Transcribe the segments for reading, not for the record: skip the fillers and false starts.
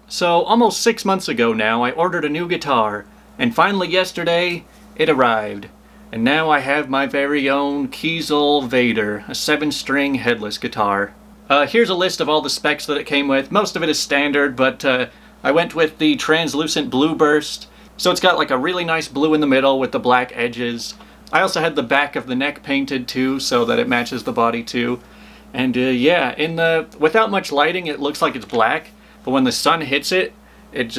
So almost 6 months ago now, I ordered a new guitar, and finally yesterday, it arrived. And now I have my very own Kiesel Vader, a 7-string headless guitar. Here's a list of all the specs that it came with. Most of it is standard, but I went with the translucent blue burst. So it's got like a really nice blue in the middle with the black edges. I also had the back of the neck painted too, so that it matches the body too. And yeah, without much lighting, it looks like it's black. But when the sun hits it, it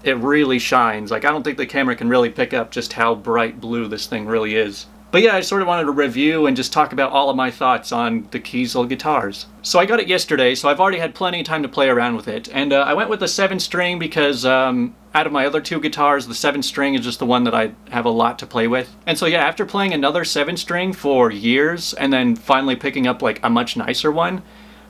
really shines. Like, I don't think the camera can really pick up just how bright blue this thing really is. But yeah, I sort of wanted to review and just talk about all of my thoughts on the Kiesel guitars. So I got it yesterday, so I've already had plenty of time to play around with it. And I went with the 7-string because out of my other 2 guitars, the 7-string is just the one that I have a lot to play with. And so yeah, after playing another 7-string for years, and then finally picking up like a much nicer one,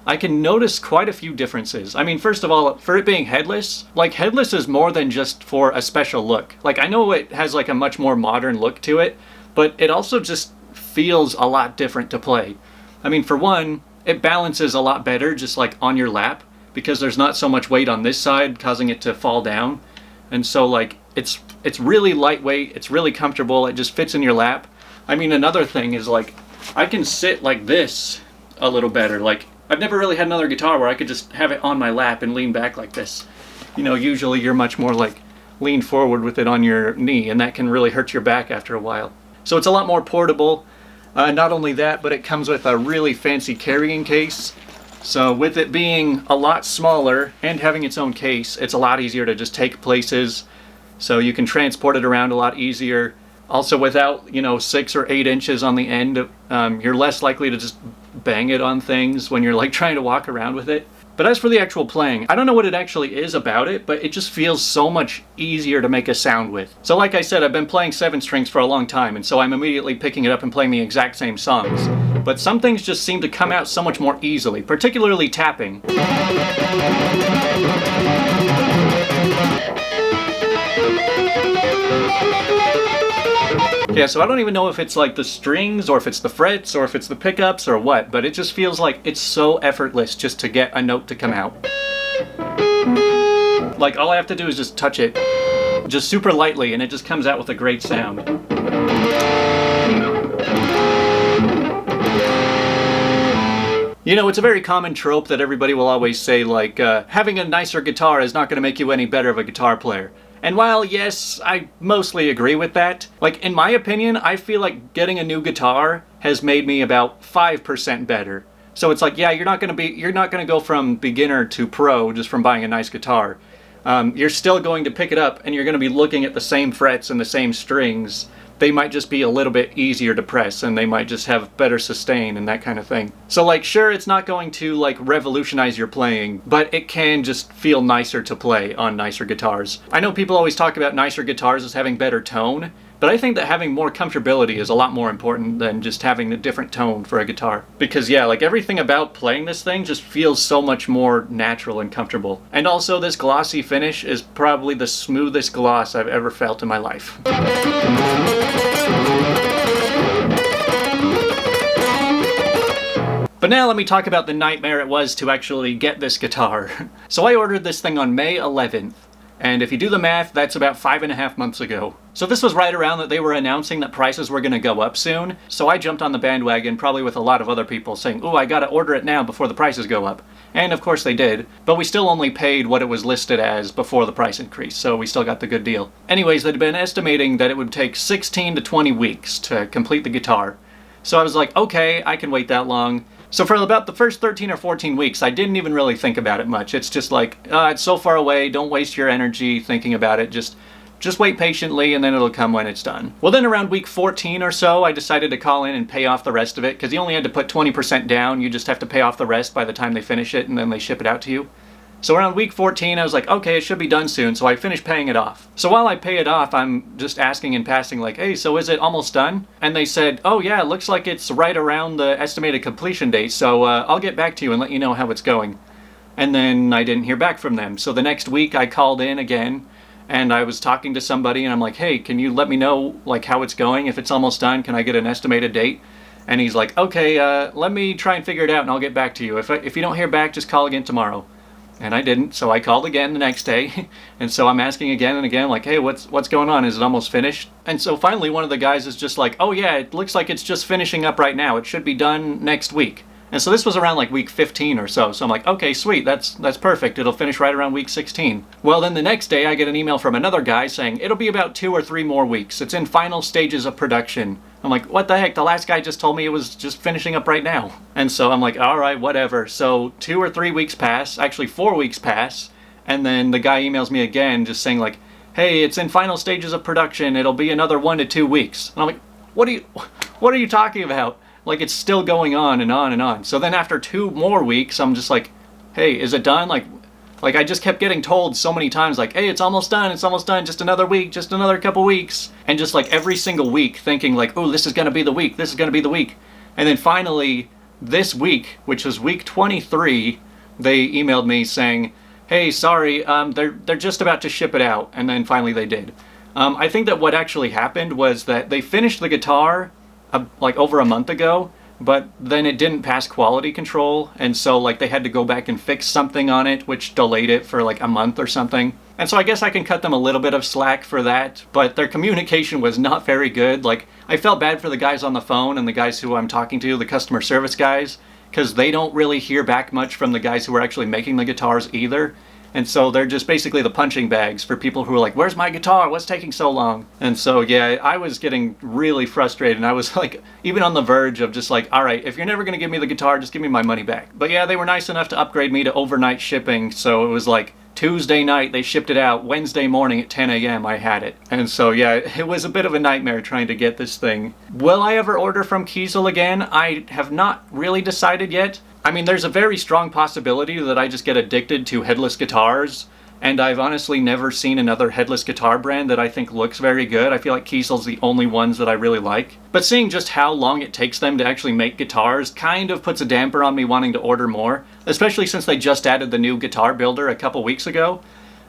I can notice quite a few differences. I mean, first of all, for it being headless, like, headless is more than just for a special look. Like, I know it has like a much more modern look to it, but it also just feels a lot different to play. I mean, for one, it balances a lot better just like on your lap, because there's not so much weight on this side causing it to fall down. And so like, it's really lightweight, it's really comfortable, it just fits in your lap. I mean, another thing is like, I can sit like this a little better. Like, I've never really had another guitar where I could just have it on my lap and lean back like this. You know, usually you're much more like lean forward with it on your knee, and that can really hurt your back after a while. So it's a lot more portable. Not only that, but it comes with a really fancy carrying case. So with it being a lot smaller and having its own case, it's a lot easier to just take places. So you can transport it around a lot easier. Also, without, 6 or 8 inches on the end, you're less likely to just bang it on things when you're like trying to walk around with it. But as for the actual playing, I don't know what it actually is about it, but it just feels so much easier to make a sound with. So like I said, I've been playing 7-strings for a long time, and so I'm immediately picking it up and playing the exact same songs. But some things just seem to come out so much more easily, particularly tapping. Yeah, so I don't even know if it's like the strings, or if it's the frets, or if it's the pickups, or what, but it just feels like it's so effortless just to get a note to come out. Like, all I have to do is just touch it, just super lightly, and it just comes out with a great sound. You know, it's a very common trope that everybody will always say, like, having a nicer guitar is not going to make you any better of a guitar player. And while, yes, I mostly agree with that, like, in my opinion, I feel like getting a new guitar has made me about 5% better. So it's like, yeah, you're not gonna go from beginner to pro just from buying a nice guitar. You're still going to pick it up and you're gonna be looking at the same frets and the same strings. They might just be a little bit easier to press, and they might just have better sustain and that kind of thing. So like, sure, it's not going to like revolutionize your playing, but it can just feel nicer to play on nicer guitars. I know people always talk about nicer guitars as having better tone, but I think that having more comfortability is a lot more important than just having a different tone for a guitar. Because yeah, like, everything about playing this thing just feels so much more natural and comfortable. And also, this glossy finish is probably the smoothest gloss I've ever felt in my life. But now let me talk about the nightmare it was to actually get this guitar. So I ordered this thing on May 11th. And if you do the math, that's about 5.5 months ago. So this was right around that they were announcing that prices were going to go up soon. So I jumped on the bandwagon, probably with a lot of other people, saying, "Ooh, I gotta order it now before the prices go up." And of course they did, but we still only paid what it was listed as before the price increase, so we still got the good deal. Anyways, they'd been estimating that it would take 16 to 20 weeks to complete the guitar. So I was like, okay, I can wait that long. So for about the first 13 or 14 weeks, I didn't even really think about it much. It's just like, it's so far away, don't waste your energy thinking about it, just wait patiently and then it'll come when it's done. Well, then around week 14 or so, I decided to call in and pay off the rest of it, because you only had to put 20% down, you just have to pay off the rest by the time they finish it and then they ship it out to you. So around week 14, I was like, okay, it should be done soon, so I finished paying it off. So while I pay it off, I'm just asking in passing, like, hey, so is it almost done? And they said, oh yeah, it looks like it's right around the estimated completion date, so I'll get back to you and let you know how it's going. And then I didn't hear back from them. So the next week I called in again, and I was talking to somebody, and I'm like, hey, can you let me know like how it's going? If it's almost done, can I get an estimated date? And he's like, okay, let me try and figure it out and I'll get back to you. If you don't hear back, just call again tomorrow. And I didn't, so I called again the next day. And so I'm asking again and again, like, hey, what's going on? Is it almost finished? And so finally one of the guys is just like, oh yeah, it looks like it's just finishing up right now. It should be done next week. And so this was around like week 15 or so. So I'm like, okay, sweet, that's perfect. It'll finish right around week 16. Well, then the next day I get an email from another guy saying, it'll be about 2 or 3 more weeks. It's in final stages of production. I'm like, what the heck? The last guy just told me it was just finishing up right now. And so I'm like, all right, whatever. So 2 or 3 weeks pass, actually 4 weeks pass. And then the guy emails me again just saying like, hey, it's in final stages of production. It'll be another 1 to 2 weeks. And I'm like, what are you talking about? Like, it's still going on and on and on. So then after 2 more weeks, I'm just like, hey, is it done? Like I just kept getting told so many times, like, hey, it's almost done, just another week, just another couple weeks. And just like every single week thinking like, oh, this is gonna be the week, this is gonna be the week. And then finally, this week, which was week 23, they emailed me saying, hey, sorry, they're just about to ship it out. And then finally they did. I think that what actually happened was that they finished the guitar like over a month ago, but then it didn't pass quality control, and so like they had to go back and fix something on it, which delayed it for like a month or something. And so I guess I can cut them a little bit of slack for that, but their communication was not very good. Like, I felt bad for the guys on the phone and the guys who I'm talking to, the customer service guys, because they don't really hear back much from the guys who are actually making the guitars either. And so they're just basically the punching bags for people who are like, where's my guitar? What's taking so long? And so, yeah, I was getting really frustrated. And I was like, even on the verge of just like, all right, if you're never going to give me the guitar, just give me my money back. But yeah, they were nice enough to upgrade me to overnight shipping. So it was like Tuesday night, they shipped it out. Wednesday morning at 10 a.m. I had it. And so, yeah, it was a bit of a nightmare trying to get this thing. Will I ever order from Kiesel again? I have not really decided yet. I mean, there's a very strong possibility that I just get addicted to headless guitars, and I've honestly never seen another headless guitar brand that I think looks very good. I feel like Kiesel's the only ones that I really like. But seeing just how long it takes them to actually make guitars kind of puts a damper on me wanting to order more, especially since they just added the new guitar builder a couple weeks ago.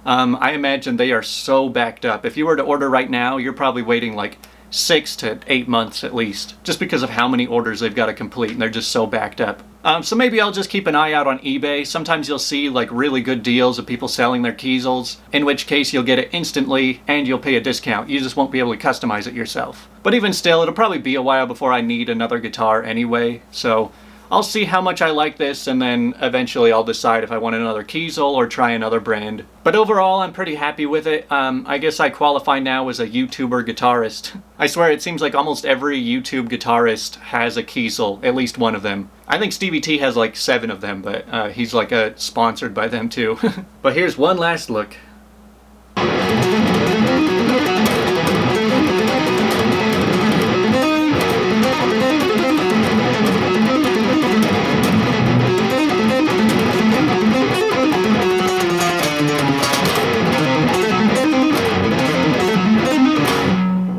I imagine they are so backed up. If you were to order right now, you're probably waiting like 6 to 8 months at least, just because of how many orders they've got to complete, and they're just so backed up. So maybe I'll just keep an eye out on eBay. Sometimes you'll see like really good deals of people selling their Kiesels, in which case you'll get it instantly and you'll pay a discount. You just won't be able to customize it yourself. But even still, it'll probably be a while before I need another guitar anyway, so I'll see how much I like this, and then eventually I'll decide if I want another Kiesel or try another brand. But overall, I'm pretty happy with it. I guess I qualify now as a YouTuber guitarist. I swear it seems like almost every YouTube guitarist has a Kiesel, at least one of them. I think Stevie T has like 7 of them, but he's like sponsored by them too. But here's one last look.